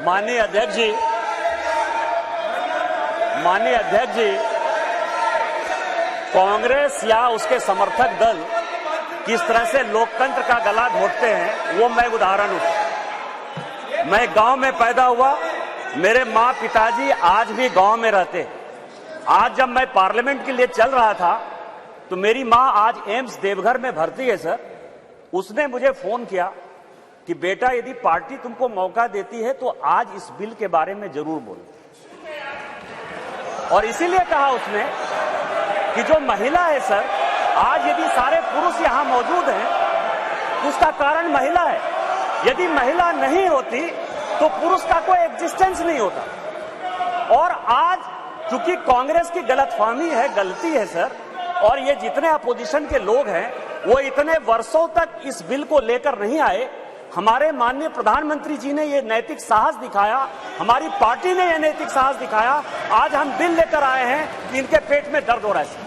माननीय अध्यक्ष जी, कांग्रेस या उसके समर्थक दल किस तरह से लोकतंत्र का गला घोटते हैं वो मैं उदाहरण हूं। मैं गांव में पैदा हुआ, मेरे माँ पिताजी आज भी गांव में रहते हैं। आज जब मैं पार्लियामेंट के लिए चल रहा था तो मेरी माँ आज एम्स देवघर में भर्ती है सर। उसने मुझे फोन किया कि बेटा यदि पार्टी तुमको मौका देती है तो आज इस बिल के बारे में जरूर बोलो। और इसीलिए कहा उसने कि जो महिला है सर, आज यदि सारे पुरुष यहां मौजूद हैं उसका कारण महिला है। यदि महिला नहीं होती तो पुरुष का कोई एग्जिस्टेंस नहीं होता। और आज चूंकि कांग्रेस की गलतफहमी है, गलती है सर, और ये जितने अपोजिशन के लोग हैं वो इतने वर्षों तक इस बिल को लेकर नहीं आए। हमारे माननीय प्रधानमंत्री जी ने ये नैतिक साहस दिखाया, हमारी पार्टी ने ये नैतिक साहस दिखाया। आज हम बिल लेकर आए हैं कि इनके पेट में दर्द हो रहा है सर।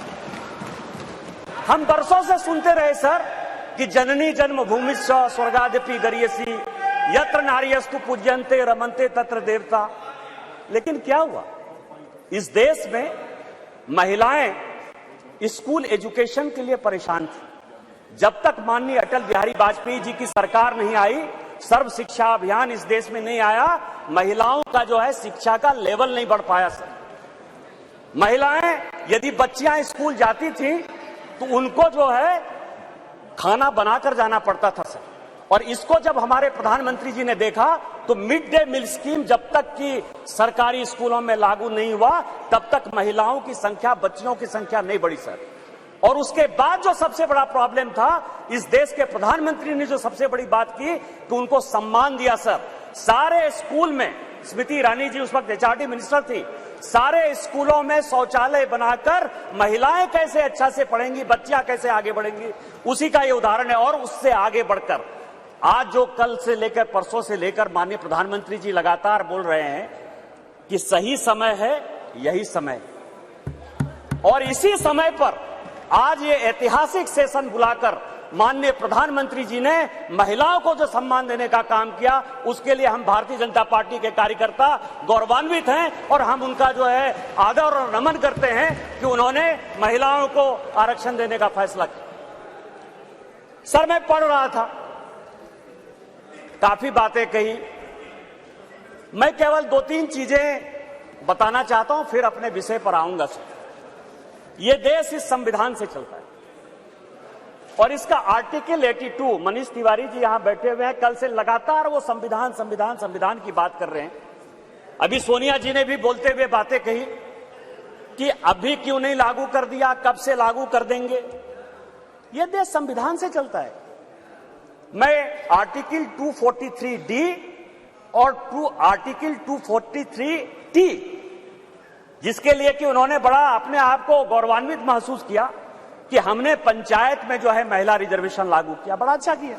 हम वर्षों से सुनते रहे सर कि जननी जन्मभूमिश्च स्वर्गादपि गरीयसी, यत्र नार्यस्तु पूज्यन्ते रमन्ते तत्र देवता। लेकिन क्या हुआ? इस देश में महिलाएं स्कूल एजुकेशन के लिए परेशान थी। जब तक माननीय अटल बिहारी वाजपेयी जी की सरकार नहीं आई, सर्व शिक्षा अभियान इस देश में नहीं आया, महिलाओं का जो है शिक्षा का लेवल नहीं बढ़ पाया सर। महिलाएं यदि बच्चियां स्कूल जाती थी तो उनको जो है खाना बनाकर जाना पड़ता था सर। और इसको जब हमारे प्रधानमंत्री जी ने देखा तो मिड डे मील स्कीम जब तक कि सरकारी स्कूलों में लागू नहीं हुआ तब तक महिलाओं की संख्या, बच्चियों की संख्या नहीं बढ़ी सर। और उसके बाद जो सबसे बड़ा प्रॉब्लम था, इस देश के प्रधानमंत्री ने जो सबसे बड़ी बात की कि उनको सम्मान दिया सर। सारे स्कूल में, स्मृति ईरानी जी उस वक्त एचआरडी मिनिस्टर थी, सारे स्कूलों में शौचालय बनाकर महिलाएं कैसे अच्छा से पढ़ेंगी, बच्चियां कैसे आगे बढ़ेंगी, उसी का ये उदाहरण है। और उससे आगे बढ़कर आज जो कल से लेकर परसों से लेकर माननीय प्रधानमंत्री जी लगातार बोल रहे हैं कि सही समय है, यही समय। और इसी समय पर आज ये ऐतिहासिक सेशन बुलाकर माननीय प्रधानमंत्री जी ने महिलाओं को जो सम्मान देने का काम किया, उसके लिए हम भारतीय जनता पार्टी के कार्यकर्ता गौरवान्वित हैं। और हम उनका जो है आदर और नमन करते हैं कि उन्होंने महिलाओं को आरक्षण देने का फैसला किया। सर मैं पढ़ रहा था, काफी बातें कही, मैं केवल 2-3 चीजें बताना चाहता हूं, फिर अपने विषय पर आऊंगा सर। ये देश इस संविधान से चलता है और इसका आर्टिकल 82, मनीष तिवारी जी यहां बैठे हुए हैं, कल से लगातार वो संविधान संविधान संविधान की बात कर रहे हैं। अभी सोनिया जी ने भी बोलते हुए बातें कही कि अभी क्यों नहीं लागू कर दिया, कब से लागू कर देंगे। ये देश संविधान से चलता है। मैं आर्टिकल 243D और आर्टिकल 243T, जिसके लिए कि उन्होंने बड़ा अपने आप को गौरवान्वित महसूस किया कि हमने पंचायत में जो है महिला रिजर्वेशन लागू किया, बड़ा अच्छा किया।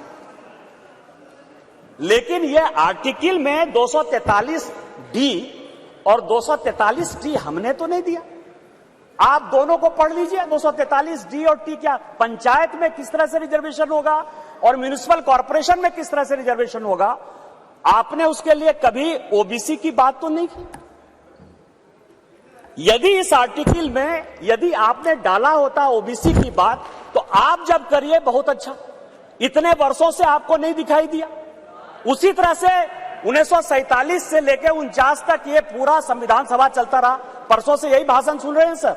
लेकिन यह आर्टिकल में 243D और 243T हमने तो नहीं दिया। आप दोनों को पढ़ लीजिए, 243D और T क्या पंचायत में किस तरह से रिजर्वेशन होगा और म्युनिसिपल कॉर्पोरेशन में किस तरह से रिजर्वेशन होगा। आपने उसके लिए कभी ओबीसी की बात तो नहीं की। यदि इस आर्टिकल में यदि आपने डाला होता ओबीसी की बात तो आप जब करिए बहुत अच्छा। इतने वर्षों से आपको नहीं दिखाई दिया। उसी तरह से 1947 से लेकर 49 तक ये पूरा संविधान सभा चलता रहा। परसों से यही भाषण सुन रहे हैं सर।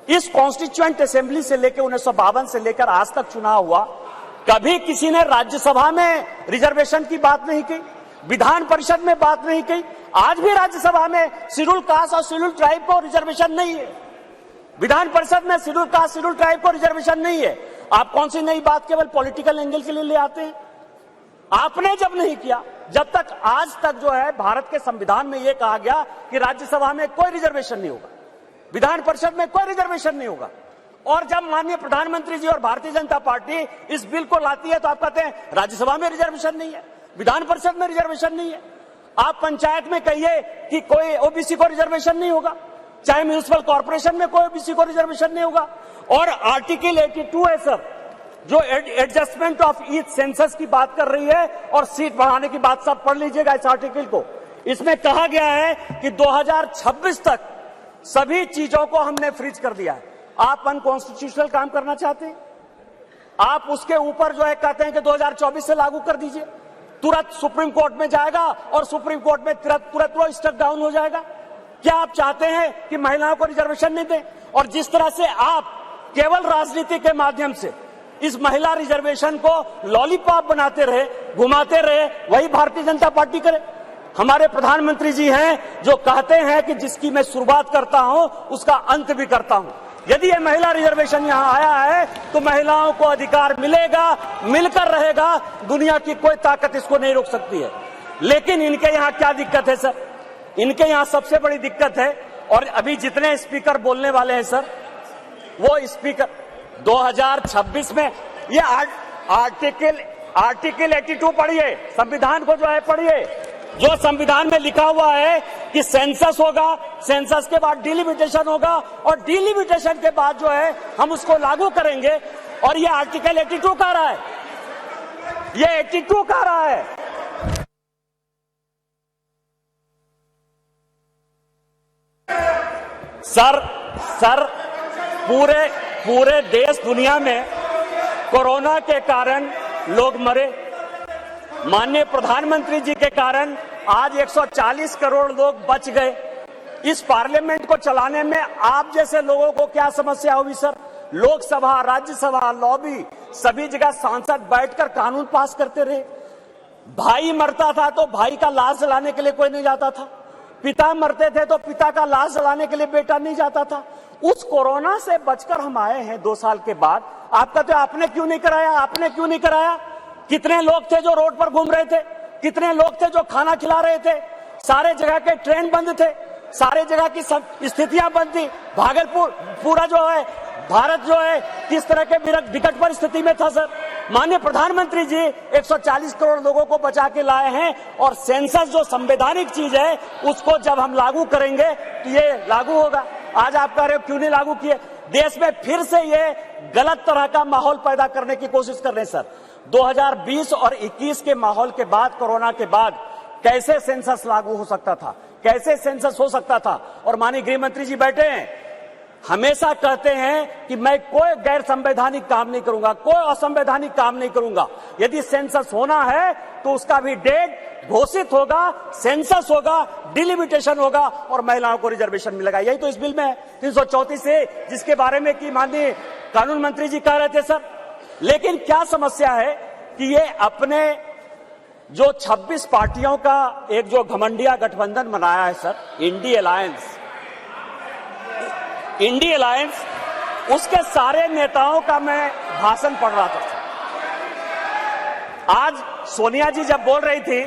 इस कॉन्स्टिट्यूएंट असेंबली से लेकर 1952 से लेकर आज तक चुनाव हुआ, कभी किसी ने राज्यसभा में रिजर्वेशन की बात नहीं की, विधान परिषद में बात नहीं की। आज भी राज्यसभा में शेड्यूल कास्ट और शेड्यूल ट्राइब को रिजर्वेशन नहीं है, विधान परिषद में शेड्यूल कास्ट शेड्यूल ट्राइब को रिजर्वेशन नहीं है। आप कौन सी नई बात केवल पॉलिटिकल एंगल के लिए ले आते हैं? आपने जब नहीं किया, जब तक आज तक जो है भारत के संविधान में यह कहा गया कि राज्यसभा में कोई रिजर्वेशन नहीं होगा, विधान परिषद में कोई रिजर्वेशन नहीं होगा। और जब माननीय प्रधानमंत्री जी और भारतीय जनता पार्टी इस बिल को लाती है तो आप कहते हैं राज्यसभा में रिजर्वेशन नहीं है, विधान परिषद में रिजर्वेशन नहीं है। आप पंचायत में कहिए कि कोई ओबीसी को रिजर्वेशन नहीं होगा, चाहे म्युनिसिपल कॉर्पोरेशन में कोई ओबीसी को रिजर्वेशन नहीं होगा। और आर्टिकल 82 है सर, जो एडजस्टमेंट ऑफ ईच सेंसस की बात कर रही है और सीट बढ़ाने की बात, सब पढ़ लीजिएगा इस आर्टिकल को। इसमें कहा गया है कि 2026 तक सभी चीजों को हमने फ्रीज कर दिया है। आप अनकॉन्स्टिट्यूशनल काम करना चाहते हैं, आप उसके ऊपर जो है कहते हैं कि 2024 से लागू कर दीजिए, तुरंत सुप्रीम कोर्ट में जाएगा और सुप्रीम कोर्ट में तुरंत वो स्टक डाउन हो जाएगा। क्या आप चाहते हैं कि महिलाओं को रिजर्वेशन नहीं दें? और जिस तरह से आप केवल राजनीति के माध्यम से इस महिला रिजर्वेशन को लॉलीपॉप बनाते रहे, घुमाते रहे, वही भारतीय जनता पार्टी करे। हमारे प्रधानमंत्री जी हैं जो कहते हैं कि जिसकी मैं शुरुआत करता हूं उसका अंत भी करता हूं। यदि ये महिला रिजर्वेशन यहां आया है तो महिलाओं को अधिकार मिलेगा, मिलकर रहेगा, दुनिया की कोई ताकत इसको नहीं रोक सकती है। लेकिन इनके यहां क्या दिक्कत है सर? इनके यहां सबसे बड़ी दिक्कत है, और अभी जितने स्पीकर बोलने वाले हैं सर, वो स्पीकर 2026 में ये आर्टिकल 82 पढ़िए, संविधान को जो है पढ़िए, जो संविधान में लिखा हुआ है कि सेंसस होगा, सेंसस के बाद डिलिमिटेशन होगा, और डिलिमिटेशन के बाद जो है हम उसको लागू करेंगे। और ये आर्टिकल 82 कह रहा है, ये 82 कह रहा है। सर पूरे देश दुनिया में कोरोना के कारण लोग मरे, माननीय प्रधानमंत्री जी के कारण आज 140 करोड़ लोग बच गए। इस पार्लियामेंट को चलाने में आप जैसे लोगों को क्या समस्या होगी सर? लोकसभा, राज्यसभा, लॉबी, सभी जगह सांसद बैठकर कानून पास करते रहे। भाई मरता था तो भाई का लाश जलाने के लिए कोई नहीं जाता था, पिता मरते थे तो पिता का लाश जलाने के लिए बेटा नहीं जाता था। उस कोरोना से बचकर हम आए हैं 2 साल के बाद। आपका तो आपने क्यों नहीं कराया? आपने क्यों नहीं कराया? कितने लोग थे जो रोड पर घूम रहे थे? कितने लोग थे जो खाना खिला रहे थे? सारे जगह के ट्रेन बंद थे, सारे जगह की स्थितियां बंद थी। भागलपुर पूरा जो है भारत जो है किस तरह के विकट परिस्थिति में था सर? माननीय प्रधानमंत्री जी 140 करोड़ लोगों को बचा के लाए हैं, और सेंसस जो संवैधानिक चीज है उसको जब हम लागू करेंगे तो ये लागू होगा। आज आप कह रहे हो क्यों नहीं लागू किए? देश में फिर से ये गलत तरह का माहौल पैदा करने की कोशिश कर रहे हैं सर। 2020 और 21 के माहौल के बाद, कोरोना के बाद कैसे सेंसस लागू हो सकता था? कैसे सेंसस हो सकता था? और माननीय गृह मंत्री जी बैठे हैं, हमेशा कहते हैं कि मैं कोई गैर संवैधानिक काम नहीं करूंगा, कोई असंवैधानिक काम नहीं करूंगा। यदि सेंसस होना है तो उसका भी डेट घोषित होगा, सेंसस होगा, डिलिमिटेशन होगा और महिलाओं को रिजर्वेशन मिलेगा। यही तो इस बिल में है 334 से, जिसके बारे में कि माननीय कानून मंत्री जी कह रहे थे सर। लेकिन क्या समस्या है कि ये अपने जो 26 पार्टियों का एक जो घमंडिया गठबंधन बनाया है सर, इंडी अलायंस, उसके सारे नेताओं का मैं भाषण पढ़ रहा था। आज सोनिया जी जब बोल रही थी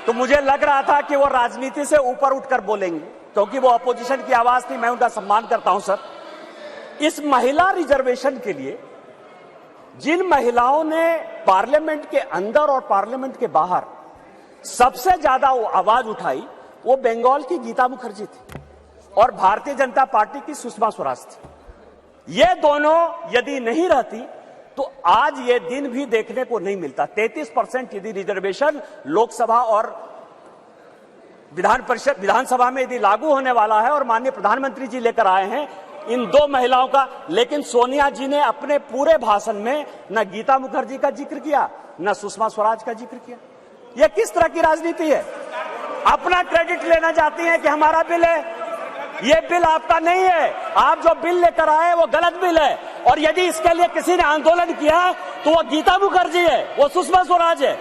तो मुझे लग रहा था कि वो राजनीति से ऊपर उठकर बोलेंगी, क्योंकि वो अपोजिशन की आवाज थी। मैं उनका सम्मान करता हूं सर। इस महिला रिजर्वेशन के लिए जिन महिलाओं ने पार्लियामेंट के अंदर और पार्लियामेंट के बाहर सबसे ज्यादा आवाज उठाई, वो बंगाल की गीता मुखर्जी थी और भारतीय जनता पार्टी की सुषमा स्वराज थी। ये दोनों यदि नहीं रहती तो आज ये दिन भी देखने को नहीं मिलता। 33% यदि रिजर्वेशन लोकसभा और विधानसभा में यदि लागू होने वाला है और माननीय प्रधानमंत्री जी लेकर आए हैं इन 2 महिलाओं का, लेकिन सोनिया जी ने अपने पूरे भाषण में न गीता मुखर्जी का जिक्र किया, न सुषमा स्वराज का जिक्र किया। यह किस तरह की राजनीति है? अपना क्रेडिट लेना चाहती हैं कि हमारा बिल है। ये बिल आपका नहीं है। आप जो बिल लेकर आए वो गलत बिल है, और यदि इसके लिए किसी ने आंदोलन किया तो वो गीता मुखर्जी है, वो सुषमा स्वराज है।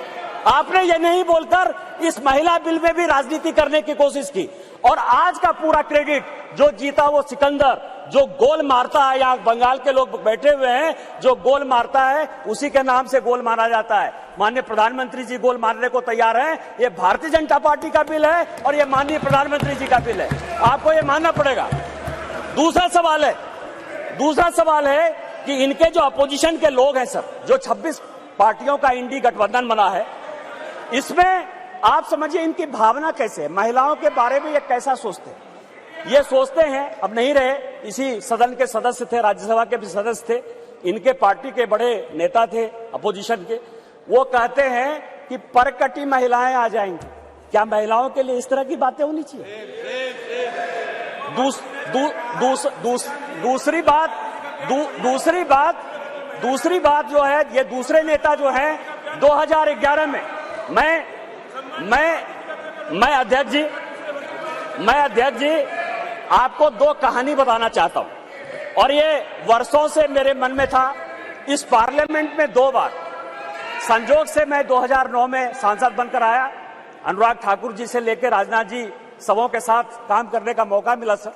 आपने ये नहीं बोलकर इस महिला बिल में भी राजनीति करने की कोशिश की, और आज का पूरा क्रेडिट जो जीता वो सिकंदर, जो गोल मारता है, यहाँ बंगाल के लोग बैठे हुए हैं, जो गोल मारता है उसी के नाम से गोल मारा जाता है। माननीय प्रधानमंत्री जी गोल मारने को तैयार हैं। ये भारतीय जनता पार्टी का बिल है और ये माननीय प्रधानमंत्री जी का बिल है, आपको ये मानना पड़ेगा। दूसरा सवाल है कि इनके जो अपोजिशन के लोग हैं सर, जो 26 पार्टियों का इंडी गठबंधन बना है, इसमें आप समझिए इनकी भावना कैसे है, महिलाओं के बारे में ये कैसा सोचते हैं। ये सोचते हैं, अब नहीं रहे, इसी सदन के सदस्य थे, राज्यसभा के भी सदस्य थे, इनके पार्टी के बड़े नेता थे अपोजिशन के, वो कहते हैं कि परकटी महिलाएं आ जाएंगी, क्या महिलाओं के लिए इस तरह की बातें होनी चाहिए? दूसरी बात जो है, ये दूसरे नेता जो है 2011 में मैं अध्यक्ष जी आपको दो कहानी बताना चाहता हूं, और ये वर्षों से मेरे मन में था। इस पार्लियामेंट में 2 बार संजोग से मैं 2009 में सांसद बनकर आया, अनुराग ठाकुर जी से लेकर राजनाथ जी सबों के साथ काम करने का मौका मिला सर।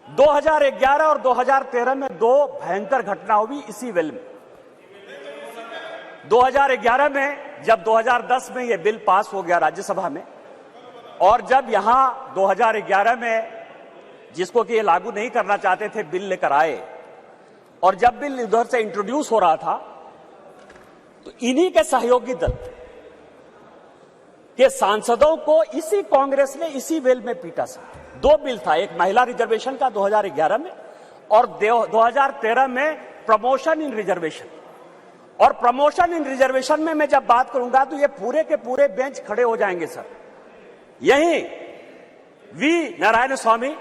2011 और 2013 में 2 भयंकर घटना हुई इसी वेल में। 2011 में जब 2010 में ये बिल पास हो गया राज्यसभा में, और जब यहां 2011 में जिसको कि ये लागू नहीं करना चाहते थे बिल लेकर आए, और जब बिल इधर से इंट्रोड्यूस हो रहा था तो इन्हीं के सहयोगी दल के सांसदों को इसी कांग्रेस ने इसी वेल में पीटा सर। 2 बिल था, एक महिला रिजर्वेशन का 2011 में, और 2013 में प्रमोशन इन रिजर्वेशन। और प्रमोशन इन रिजर्वेशन में मैं जब बात करूंगा तो ये पूरे के पूरे बेंच खड़े हो जाएंगे सर। यही वी नारायण स्वामी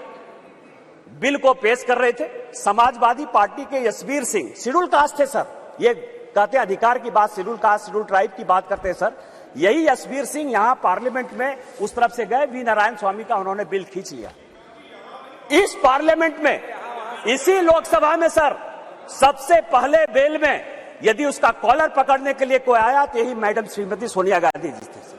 बिल को पेश कर रहे थे, समाजवादी पार्टी के यशवीर सिंह, शेड्यूल कास्ट थे सर, ये कहते अधिकार की बात, शेड्यूल कास्ट शेड्यूल ट्राइब की बात करते हैं सर। यही यशवीर सिंह यहां पार्लियामेंट में उस तरफ से गए, वी नारायण स्वामी का उन्होंने बिल खींच लिया। इस पार्लियामेंट में, इसी लोकसभा में सर, सबसे पहले बिल में यदि उसका कॉलर पकड़ने के लिए कोई आया तो यही मैडम श्रीमती सोनिया गांधी जी थे सर।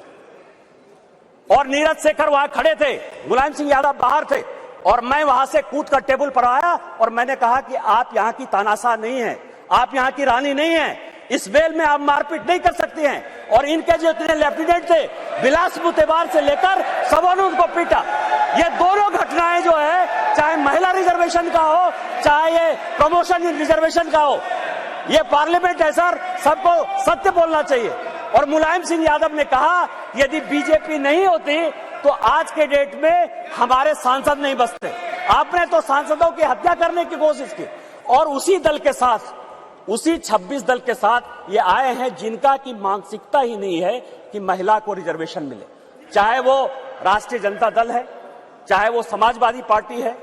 और नीरज शेखर वहां खड़े थे, मुलायम सिंह यादव बाहर थे, और मैं वहां से कूद कर टेबल पर आया और मैंने कहा कि आप यहां की तानाशाह नहीं है, आप यहां की रानी नहीं है, इस बेल में आप मारपीट नहीं कर सकती हैं। और इनके जो इतने लेफ्टिनेंट थे, विलास मुतेबार से लेकर सबों ने उनको पीटा। ये दोनों घटनाएं जो है, चाहे महिला रिजर्वेशन का हो, चाहे ये प्रमोशन इन रिजर्वेशन का हो, ये पार्लियामेंट है सर, सबको सत्य बोलना चाहिए। और मुलायम सिंह यादव ने कहा यदि बीजेपी नहीं होती तो आज के डेट में हमारे सांसद नहीं बचते। आपने तो सांसदों की हत्या करने की कोशिश की, और उसी दल के साथ, उसी 26 दल के साथ ये आए हैं जिनका की मानसिकता ही नहीं है कि महिला को रिजर्वेशन मिले। चाहे वो राष्ट्रीय जनता दल है, चाहे वो समाजवादी पार्टी है,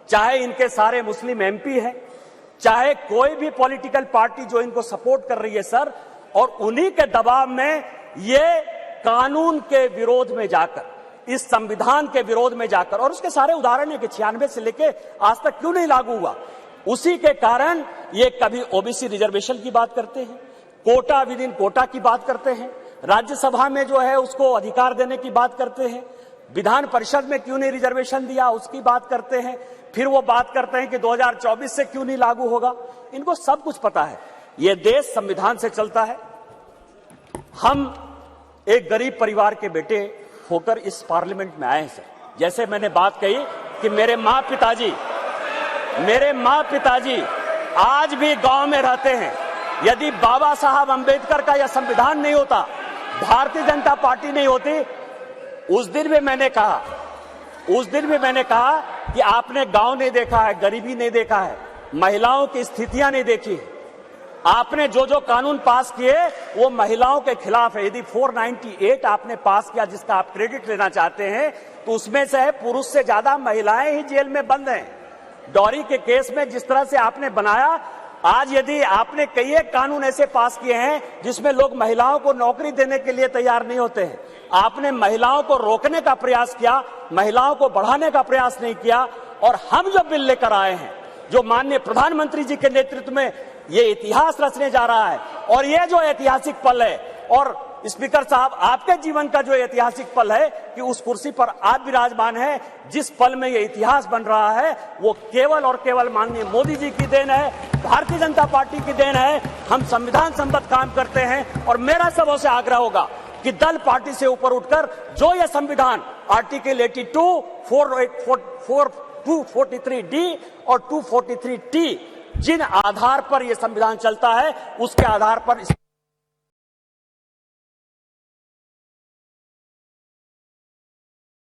चाहे इनके सारे मुस्लिम एमपी है, चाहे कोई भी पॉलिटिकल पार्टी जो इनको सपोर्ट कर रही है सर, और उन्हीं के दबाव में ये कानून के विरोध में जाकर, इस संविधान के विरोध में जाकर, और उसके सारे उदाहरण है कि 96 से लेके आज तक क्यों नहीं लागू हुआ, उसी के कारण ये कभी ओबीसी रिजर्वेशन की बात करते हैं, कोटा विद इन कोटा की बात करते हैं, राज्यसभा में जो है उसको अधिकार देने की बात करते हैं, विधान परिषद में क्यों नहीं रिजर्वेशन दिया उसकी बात करते हैं, फिर वो बात करते हैं कि 2024 से क्यों नहीं लागू होगा। इनको सब कुछ पता है, ये देश संविधान से चलता है। हम एक गरीब परिवार के बेटे होकर इस पार्लियामेंट में आए हैं सर। जैसे मैंने बात कही कि मेरे माँ पिताजी आज भी गांव में रहते हैं। यदि बाबा साहब अंबेडकर का यह संविधान नहीं होता, भारतीय जनता पार्टी नहीं होती, उस दिन भी मैंने कहा कि आपने गांव नहीं देखा है, गरीबी नहीं देखा है, महिलाओं की स्थितियां नहीं देखी है। आपने जो जो कानून पास किए वो महिलाओं के खिलाफ है। यदि 498 आपने पास किया जिसका आप क्रेडिट लेना चाहते हैं, तो उसमें से है पुरुष से ज्यादा महिलाएं ही जेल में बंद हैं। डॉरी के केस में जिस तरह से आपने बनाया, आज यदि आपने कई एक कानून ऐसे पास किए हैं जिसमें लोग महिलाओं को नौकरी देने के लिए तैयार नहीं होते हैं, आपने महिलाओं को रोकने का प्रयास किया, महिलाओं को बढ़ाने का प्रयास नहीं किया। और हम जो बिल लेकर आए हैं, जो माननीय प्रधानमंत्री जी के नेतृत्व में ये इतिहास रचने जा रहा है, और ये जो ऐतिहासिक पल है, और स्पीकर साहब आपके जीवन का जो ऐतिहासिक पल है कि उस कुर्सी पर आप विराजमान हैं, जिस पल में ये इतिहास बन रहा है वो केवल और केवल माननीय मोदी जी की देन है, भारतीय जनता पार्टी की देन है। हम संविधान सम्मत काम करते हैं, और मेरा सबों से आग्रह होगा कि दल पार्टी से ऊपर उठकर जो ये संविधान आर्टिकल 82, 243D और 243T जिन आधार पर यह संविधान चलता है, उसके आधार पर